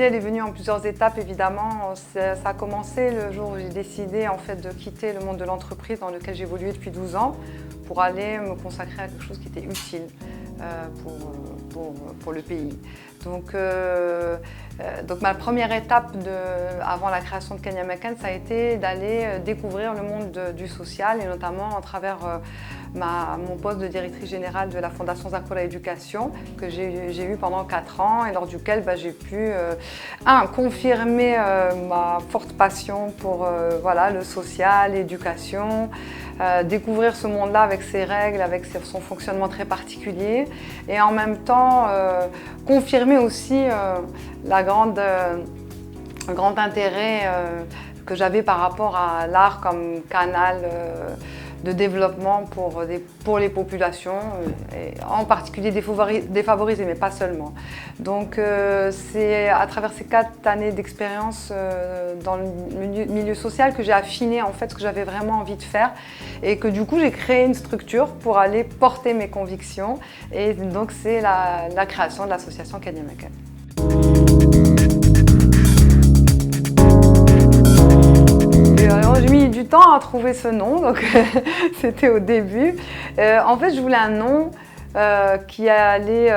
l'idée elle est venue en plusieurs étapes évidemment. Ça a commencé le jour où j'ai décidé en fait de quitter le monde de l'entreprise dans lequel j'évoluais depuis 12 ans pour aller me consacrer à quelque chose qui était utile pour le pays. Donc ma première étape avant la création de Kanyamakan, ça a été d'aller découvrir le monde du social et notamment à travers mon poste de directrice générale de la Fondation Zakura Éducation que j'ai eu pendant 4 ans et lors duquel j'ai pu confirmer ma forte passion pour le social, l'éducation, découvrir ce monde-là avec ses règles, avec son fonctionnement très particulier et en même temps confirmer aussi le grand intérêt que j'avais par rapport à l'art comme canal de développement pour les populations, et en particulier défavorisées, mais pas seulement. Donc c'est à travers ces 4 années d'expérience dans le milieu social que j'ai affiné en fait ce que j'avais vraiment envie de faire et que du coup j'ai créé une structure pour aller porter mes convictions et donc c'est la création de l'association Kanyamakan. J'ai mis du temps à trouver ce nom, donc c'était au début. En fait, je voulais un nom qui allait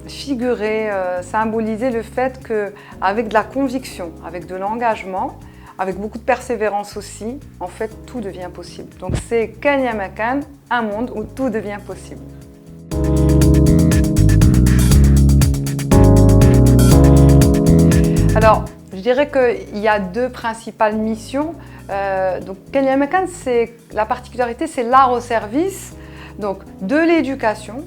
figurer, symboliser le fait qu'avec de la conviction, avec de l'engagement, avec beaucoup de persévérance aussi, en fait, tout devient possible. Donc c'est Kanyamakan, un monde où tout devient possible. Alors, je dirais qu'il y a 2 principales missions. Donc Kanyamakan, la particularité, c'est l'art au service donc, de l'éducation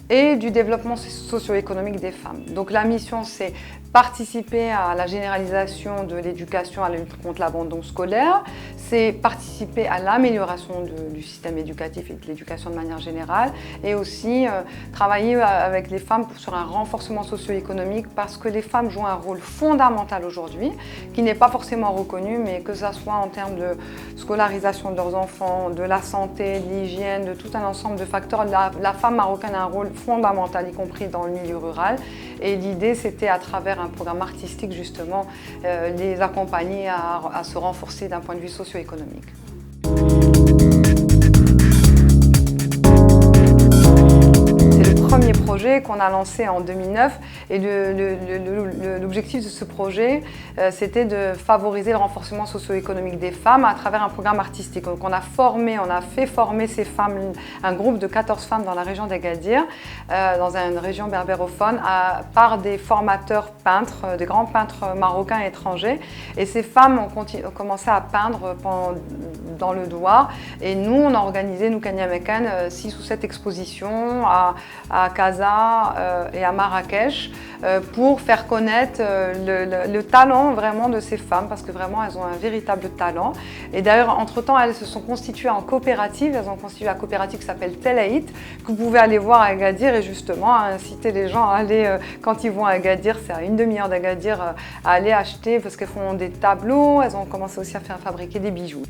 et du développement socio-économique des femmes. Donc la mission, c'est participer à la généralisation de l'éducation à la lutte contre l'abandon scolaire, c'est participer à l'amélioration du système éducatif et de l'éducation de manière générale et aussi travailler avec les femmes sur un renforcement socio-économique parce que les femmes jouent un rôle fondamental aujourd'hui qui n'est pas forcément reconnu, mais que ce soit en termes de scolarisation de leurs enfants, de la santé, de l'hygiène, de tout un ensemble de facteurs, la femme marocaine a un rôle fondamental, y compris dans le milieu rural. Et l'idée, c'était à travers un programme artistique, justement, les accompagner à se renforcer d'un point de vue socio-économique. C'est le premier projet qu'on a lancé en 2009 et l'objectif de ce projet, c'était de favoriser le renforcement socio-économique des femmes à travers un programme artistique. Donc on a fait former ces femmes, un groupe de 14 femmes dans la région d'Agadir, dans une région berbérophone, par des formateurs peintres, des grands peintres marocains et étrangers. Et ces femmes ont commencé à peindre dans le Douar. Et nous, on a organisé, nous, Kanyamakan, 6 ou 7 expositions à Casa et à Marrakech pour faire connaître le talent vraiment de ces femmes parce que vraiment elles ont un véritable talent. Et d'ailleurs, entre-temps, elles se sont constituées en coopérative. Elles ont constitué la coopérative qui s'appelle Telaït, que vous pouvez aller voir à Agadir et justement à inciter les gens à aller, quand ils vont à Agadir, c'est à 1 demi-heure d'Agadir, à aller acheter parce qu'elles font des tableaux. Elles ont commencé aussi à fabriquer des bijoux.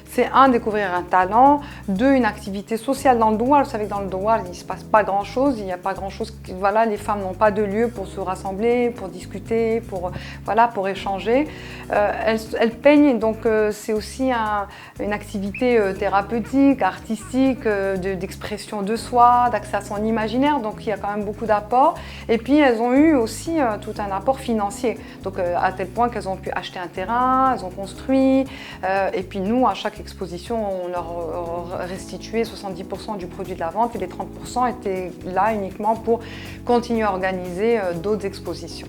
C'est 1, découvrir un talent, 2, une activité sociale dans le Douar. Vous savez que dans le Douar, il ne se passe pas grand-chose, il n'y a pas grand-chose, voilà, les femmes n'ont pas de lieu pour se rassembler, pour discuter, pour échanger. Elles peignent, donc c'est aussi une activité thérapeutique, artistique, d'expression de soi, d'accès à son imaginaire, donc il y a quand même beaucoup d'apports. Et puis elles ont eu aussi tout un apport financier, donc à tel point qu'elles ont pu acheter un terrain, elles ont construit, et puis nous, à chaque exposition, on leur restituait 70% du produit de la vente et les 30% étaient là uniquement pour continuer à organiser d'autres expositions.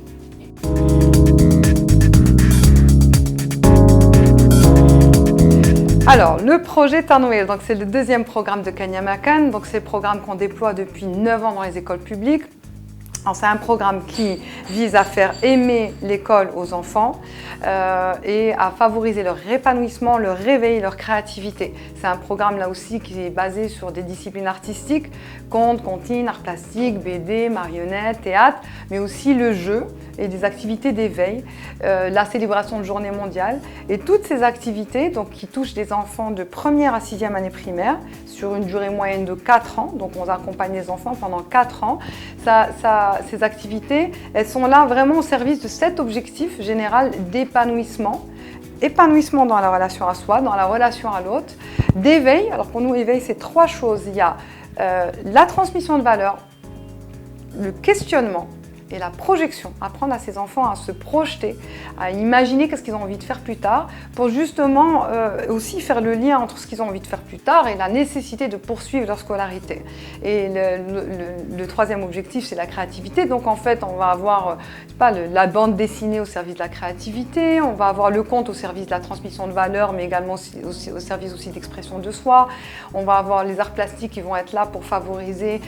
Alors, le projet Tanouel, donc c'est le 2e programme de Kanyamakan, donc c'est le programme qu'on déploie depuis 9 ans dans les écoles publiques. C'est un programme qui vise à faire aimer l'école aux enfants et à favoriser leur épanouissement, leur réveil, leur créativité. C'est un programme là aussi qui est basé sur des disciplines artistiques, contes, comptines, arts plastiques, BD, marionnettes, théâtre, mais aussi le jeu et des activités d'éveil, la célébration de journée mondiale et toutes ces activités donc, qui touchent des enfants de 1re à 6e année primaire sur une durée moyenne de 4 ans. Donc on accompagne les enfants pendant 4 ans. Ces activités, elles sont là vraiment au service de cet objectif général d'épanouissement. Épanouissement dans la relation à soi, dans la relation à l'autre, d'éveil. Alors pour nous, éveil, c'est 3 choses. Il y a la transmission de valeurs, le questionnement et la projection. Apprendre à ces enfants à se projeter, à imaginer qu'est-ce qu'ils ont envie de faire plus tard, pour justement aussi faire le lien entre ce qu'ils ont envie de faire plus tard et la nécessité de poursuivre leur scolarité. Et le 3e objectif, c'est la créativité. Donc en fait, on va avoir la bande dessinée au service de la créativité, on va avoir le conte au service de la transmission de valeurs, mais également au service aussi d'expression de soi. On va avoir les arts plastiques qui vont être là pour favoriser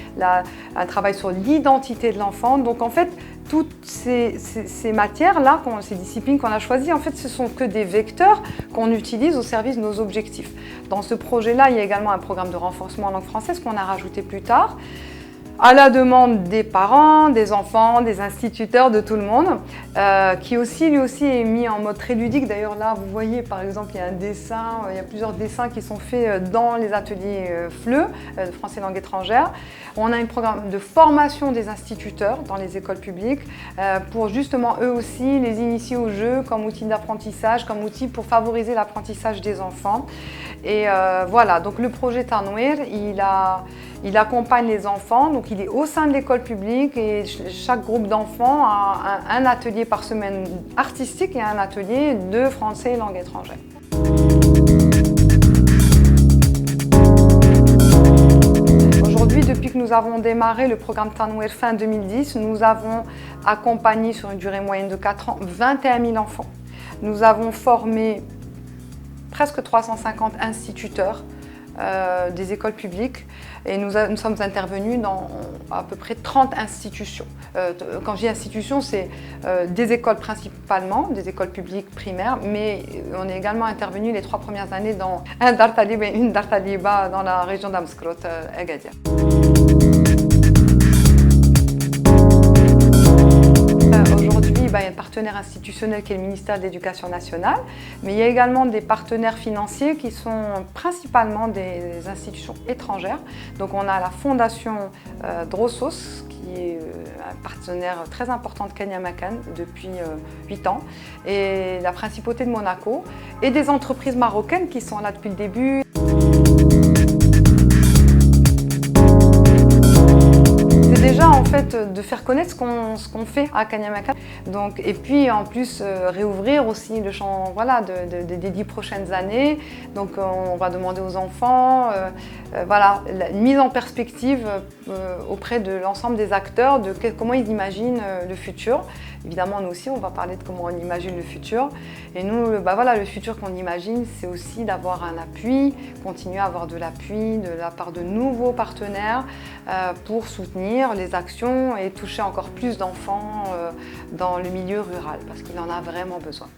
un travail sur l'identité de l'enfant. Donc en fait, toutes ces matières-là, ces disciplines qu'on a choisies, en fait, ce sont que des vecteurs qu'on utilise au service de nos objectifs. Dans ce projet-là, il y a également un programme de renforcement en langue française qu'on a rajouté plus tard, à la demande des parents, des enfants, des instituteurs, de tout le monde, qui lui aussi est mis en mode très ludique. D'ailleurs là, vous voyez par exemple, il y a un dessin, il y a plusieurs dessins qui sont faits dans les ateliers FLE, de français langue étrangère. On a un programme de formation des instituteurs dans les écoles publiques pour justement eux aussi les initier au jeu comme outil d'apprentissage, comme outil pour favoriser l'apprentissage des enfants. Et voilà, donc le projet Tanouir, il accompagne les enfants, donc il est au sein de l'école publique et chaque groupe d'enfants a un atelier par semaine artistique et un atelier de français et langue étrangère. Aujourd'hui, depuis que nous avons démarré le programme Tanouir fin 2010, nous avons accompagné sur une durée moyenne de 4 ans 21 000 enfants. Nous avons formé presque 350 instituteurs des écoles publiques et nous sommes intervenus dans à peu près 30 institutions. Quand je dis institutions, c'est des écoles principalement, des écoles publiques primaires, mais on est également intervenu les 3 premières années dans un Dar Talib et une Dar Taliba dans la région d'Amskrot, Agadir. Aujourd'hui, il y a un partenaire institutionnel qui est le ministère de l'Éducation nationale, mais il y a également des partenaires financiers qui sont principalement des institutions étrangères. Donc on a la fondation Drossos, qui est un partenaire très important de Kanyamakan depuis 8 ans, et la principauté de Monaco, et des entreprises marocaines qui sont là depuis le début. Déjà en fait de faire connaître ce qu'on fait à Kanyamakan. Donc, et puis en plus réouvrir aussi le champ des 10 prochaines années. Donc on va demander aux enfants une mise en perspective auprès de l'ensemble des acteurs de comment ils imaginent le futur. Évidemment, nous aussi, on va parler de comment on imagine le futur. Et nous, le futur qu'on imagine, c'est aussi d'avoir un appui, continuer à avoir de l'appui de la part de nouveaux partenaires pour soutenir les actions et toucher encore plus d'enfants dans le milieu rural, parce qu'il en a vraiment besoin.